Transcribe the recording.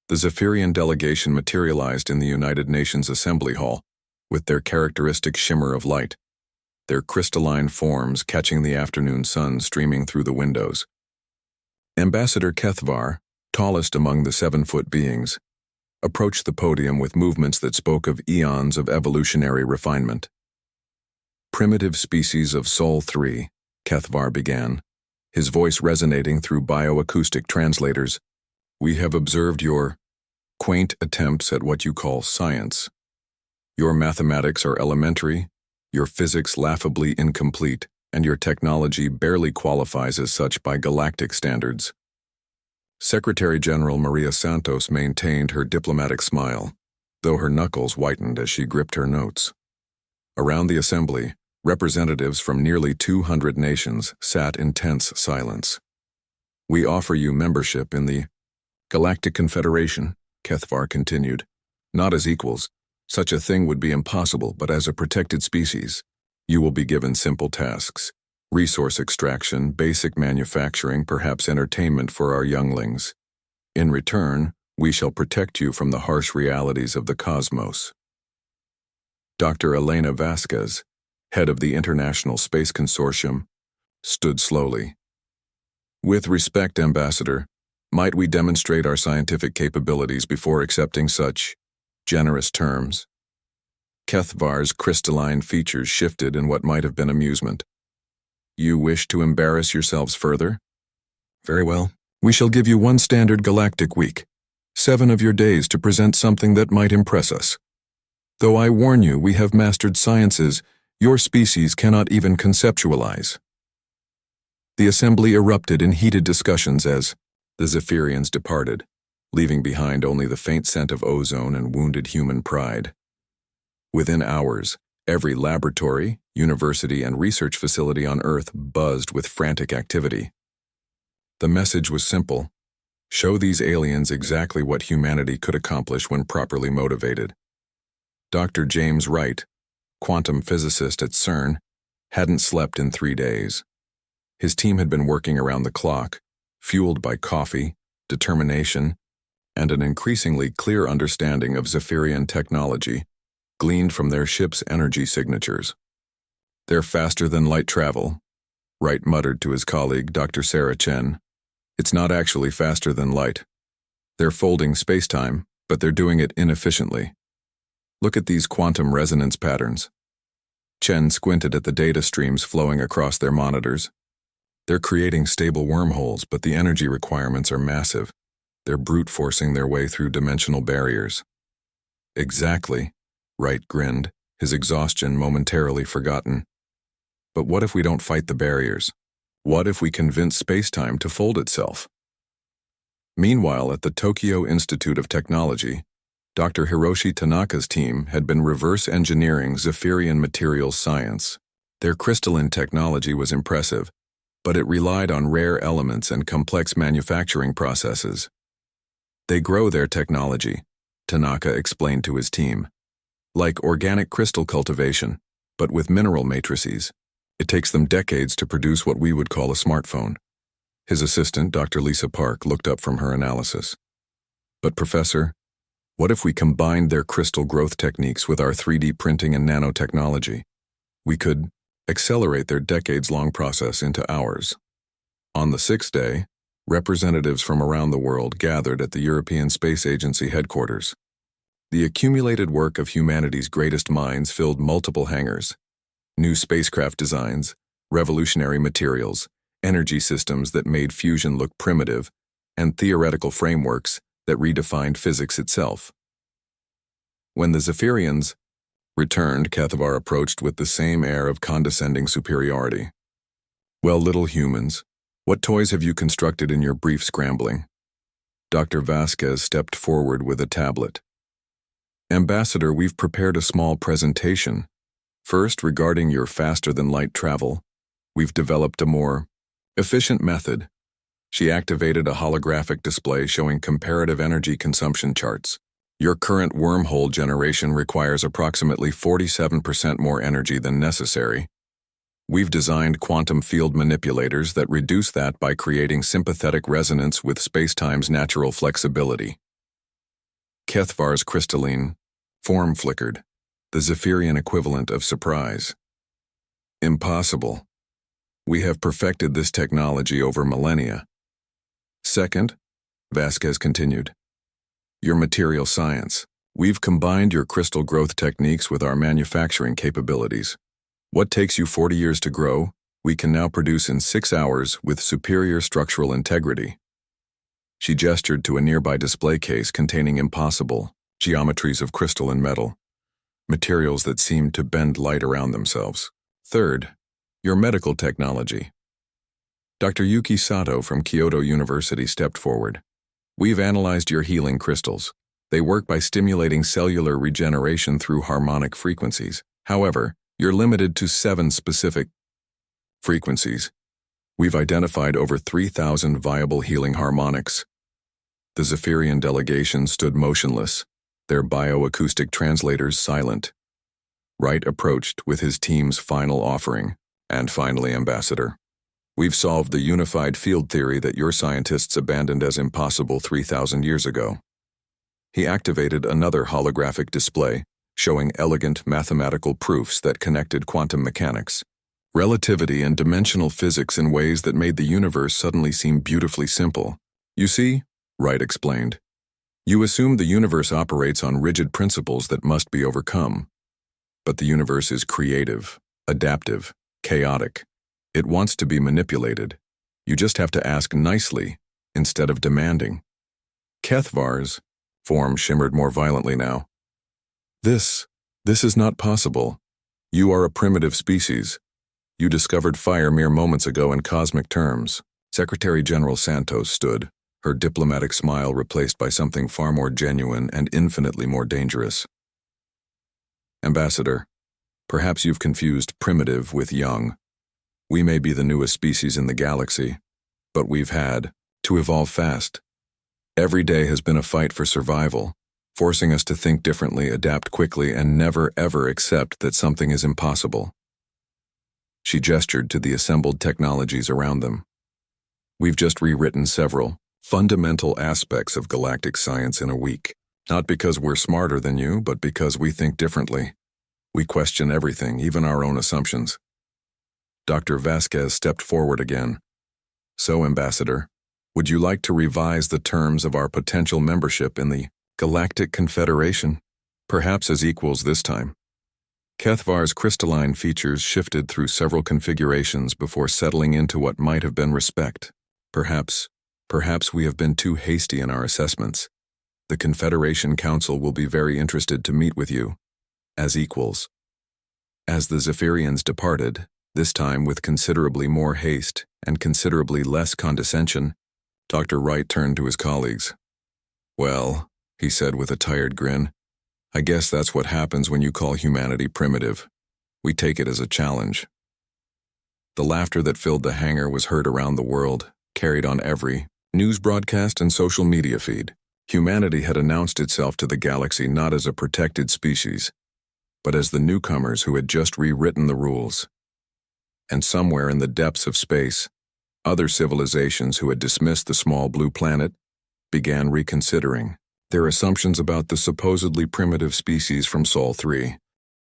The Zephyrian delegation materialized in the United Nations Assembly Hall, with their characteristic shimmer of light, their crystalline forms catching the afternoon sun streaming through the windows. Ambassador Kethvar, tallest among the 7-foot beings, approached the podium with movements that spoke of eons of evolutionary refinement. Primitive species of Sol 3, Kethvar began, his voice resonating through bioacoustic translators. We have observed your quaint attempts at what you call science. Your mathematics are elementary, your physics laughably incomplete, and your technology barely qualifies as such by galactic standards. Secretary General Maria Santos maintained her diplomatic smile, though her knuckles whitened as she gripped her notes. Around the assembly, representatives from nearly 200 nations sat in tense silence. We offer you membership in the Galactic Confederation, Kethvar continued. Not as equals. Such a thing would be impossible, but as a protected species, you will be given simple tasks. Resource extraction, basic manufacturing, perhaps entertainment for our younglings. In return, we shall protect you from the harsh realities of the cosmos. Dr. Elena Vasquez, head of the International Space Consortium, stood slowly. With respect, Ambassador, might we demonstrate our scientific capabilities before accepting such generous terms? Kethvar's crystalline features shifted in what might have been amusement. You wish to embarrass yourselves further? Very well. We shall give you one standard galactic week, 7 of your days to present something that might impress us. Though I warn you, we have mastered sciences your species cannot even conceptualize. The assembly erupted in heated discussions as the Zephyrians departed, leaving behind only the faint scent of ozone and wounded human pride. Within hours, every laboratory, university, and research facility on Earth buzzed with frantic activity. The message was simple: show these aliens exactly what humanity could accomplish when properly motivated. Dr. James Wright, quantum physicist at CERN, hadn't slept in 3 days. His team had been working around the clock, fueled by coffee, determination, and an increasingly clear understanding of Zephyrian technology, gleaned from their ship's energy signatures. They're faster than light travel, Wright muttered to his colleague, Dr. Sarah Chen. It's not actually faster than light. They're folding spacetime, but they're doing it inefficiently. Look at these quantum resonance patterns. Chen squinted at the data streams flowing across their monitors. They're creating stable wormholes, but the energy requirements are massive. They're brute forcing their way through dimensional barriers. Exactly, Wright grinned, his exhaustion momentarily forgotten. But what if we don't fight the barriers? What if we convince spacetime to fold itself? Meanwhile, at the Tokyo Institute of Technology, Dr. Hiroshi Tanaka's team had been reverse engineering Zephyrian materials science. Their crystalline technology was impressive, but it relied on rare elements and complex manufacturing processes. They grow their technology, Tanaka explained to his team, like organic crystal cultivation, but with mineral matrices. It takes them decades to produce what we would call a smartphone. His assistant, Dr. Lisa Park, looked up from her analysis. But Professor, what if we combined their crystal growth techniques with our 3D printing and nanotechnology? We could accelerate their decades-long process into hours. On the 6th day, representatives from around the world gathered at the European Space Agency headquarters. The accumulated work of humanity's greatest minds filled multiple hangars. New spacecraft designs, revolutionary materials, energy systems that made fusion look primitive, and theoretical frameworks that redefined physics itself. When the Zephyrians returned, Kethvar approached with the same air of condescending superiority. Well, little humans, what toys have you constructed in your brief scrambling? Dr. Vasquez stepped forward with a tablet. Ambassador, we've prepared a small presentation. First, regarding your faster-than-light travel, we've developed a more efficient method. She activated a holographic display showing comparative energy consumption charts. Your current wormhole generation requires approximately 47% more energy than necessary. We've designed quantum field manipulators that reduce that by creating sympathetic resonance with spacetime's natural flexibility. Kethvar's crystalline form flickered, the Zephyrian equivalent of surprise. Impossible. We have perfected this technology over millennia. Second, Vasquez continued, your material science. We've combined your crystal growth techniques with our manufacturing capabilities. What takes you 40 years to grow, we can now produce in 6 hours with superior structural integrity. She gestured to a nearby display case containing impossible geometries of crystal and metal, materials that seemed to bend light around themselves. Third, your medical technology. Dr. Yuki Sato from Kyoto University stepped forward. We've analyzed your healing crystals. They work by stimulating cellular regeneration through harmonic frequencies. However, you're limited to 7 specific frequencies. We've identified over 3,000 viable healing harmonics. The Zephyrian delegation stood motionless, their bioacoustic translators silent. Wright approached with his team's final offering. And finally, Ambassador, we've solved the unified field theory that your scientists abandoned as impossible 3,000 years ago. He activated another holographic display, showing elegant mathematical proofs that connected quantum mechanics, relativity and dimensional physics in ways that made the universe suddenly seem beautifully simple. You see, Wright explained, you assume the universe operates on rigid principles that must be overcome. But the universe is creative, adaptive, chaotic. It wants to be manipulated. You just have to ask nicely, instead of demanding. Kethvar's form shimmered more violently now. This is not possible. You are a primitive species. You discovered fire mere moments ago in cosmic terms. Secretary General Santos stood, her diplomatic smile replaced by something far more genuine and infinitely more dangerous. Ambassador, perhaps you've confused primitive with young. We may be the newest species in the galaxy, but we've had to evolve fast. Every day has been a fight for survival, forcing us to think differently, adapt quickly, and never ever accept that something is impossible. She gestured to the assembled technologies around them. We've just rewritten several fundamental aspects of galactic science in a week. Not because we're smarter than you, but because we think differently. We question everything, even our own assumptions. Dr. Vasquez stepped forward again. So, Ambassador, would you like to revise the terms of our potential membership in the Galactic Confederation? Perhaps as equals this time. Kethvar's crystalline features shifted through several configurations before settling into what might have been respect. Perhaps we have been too hasty in our assessments. The Confederation Council will be very interested to meet with you, as equals. As the Zephyrians departed, this time with considerably more haste and considerably less condescension, Dr. Wright turned to his colleagues. Well, he said with a tired grin, I guess that's what happens when you call humanity primitive. We take it as a challenge. The laughter that filled the hangar was heard around the world, carried on every news broadcast and social media feed. Humanity had announced itself to the galaxy not as a protected species, but as the newcomers who had just rewritten the rules. And somewhere in the depths of space, other civilizations who had dismissed the small blue planet began reconsidering their assumptions about the supposedly primitive species from Sol 3.